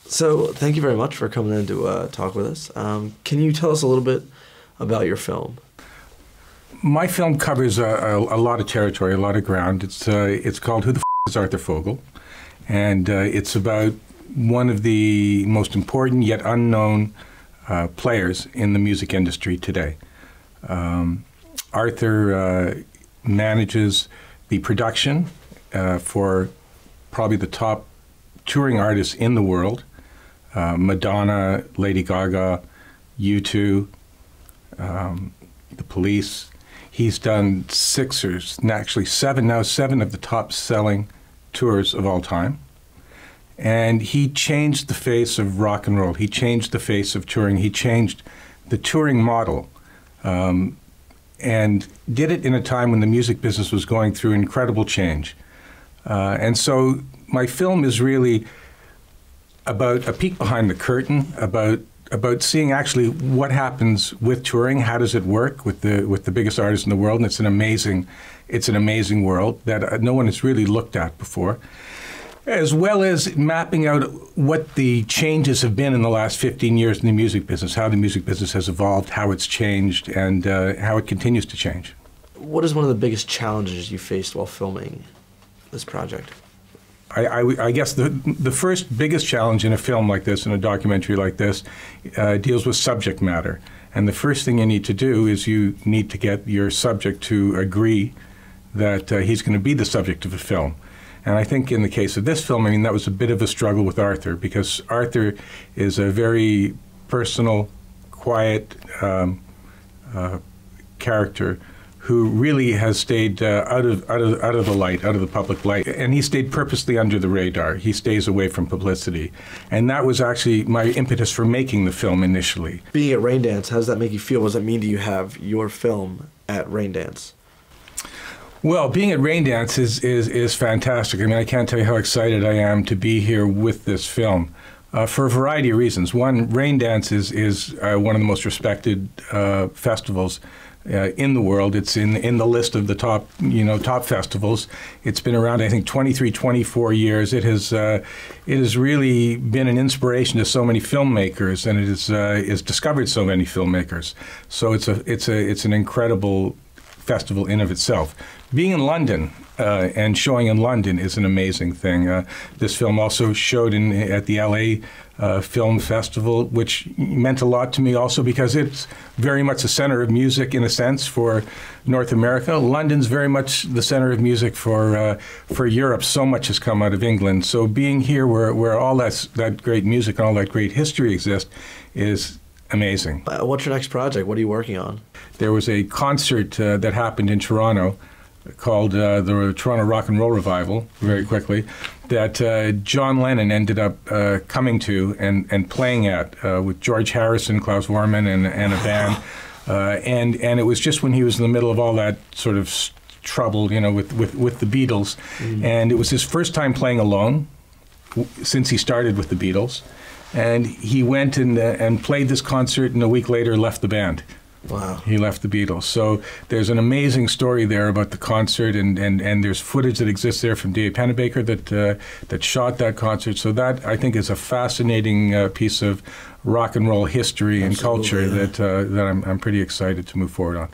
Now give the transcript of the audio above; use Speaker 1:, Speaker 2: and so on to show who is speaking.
Speaker 1: So thank you very much for coming in to talk with us. Can you tell us a little bit about your film?
Speaker 2: My film covers a lot of territory, a lot of ground. It's called Who the Is Arthur Fogel? And it's about one of the most important yet unknown players in the music industry today. Arthur manages the production for probably the top touring artists in the world. Madonna, Lady Gaga, U2, The Police. He's done seven of the top-selling tours of all time. And he changed the face of rock and roll. He changed the face of touring. He changed the touring model and did it in a time when the music business was going through incredible change. And so my film is really about a peek behind the curtain, about seeing actually what happens with touring, how does it work with the biggest artists in the world, and it's an amazing world that no one has really looked at before, as well as mapping out what the changes have been in the last 15 years in the music business, how the music business has evolved, how it's changed, and how it continues to change.
Speaker 1: What is one of the biggest challenges you faced while filming this project?
Speaker 2: I guess the first biggest challenge in a film like this, in a documentary like this, deals with subject matter. And the first thing you need to do is you need to get your subject to agree that he's going to be the subject of a film. And I think in the case of this film, I mean, that was a bit of a struggle with Arthur, because Arthur is a very personal, quiet character who really has stayed out of the light, out of the public light. And he stayed purposely under the radar. He stays away from publicity. And that was actually my impetus for making the film initially.
Speaker 1: Being at Raindance, how does that make you feel? What does that mean to you have your film at Raindance?
Speaker 2: Well, being at Raindance is fantastic. I mean, I can't tell you how excited I am to be here with this film. For a variety of reasons. One, Raindance is one of the most respected festivals in the world. It's in the list of the top festivals. It's been around, I think, 23, 24 years. It has really been an inspiration to so many filmmakers, and it has discovered so many filmmakers. So it's an incredible festival in of itself. Being in London and showing in London is an amazing thing. This film also showed at the LA Film Festival, which meant a lot to me also because it's very much the center of music in a sense for North America. London's very much the center of music for Europe. So much has come out of England. So being here where all that great music and all that great history exists is amazing.
Speaker 1: What's your next project? What are you working on?
Speaker 2: There was a concert that happened in Toronto called the Toronto Rock and Roll Revival, very quickly, that John Lennon ended up coming to and playing at with George Harrison, Klaus Voormann, and a band. And it was just when he was in the middle of all that sort of trouble, with the Beatles. And it was his first time playing alone since he started with the Beatles. And he went and played this concert, and a week later left the band.
Speaker 1: Wow.
Speaker 2: He left the Beatles. So there's an amazing story there about the concert, and there's footage that exists there from Dave Pennebaker that shot that concert. So that, I think, is a fascinating piece of rock and roll history and culture that I'm pretty excited to move forward on.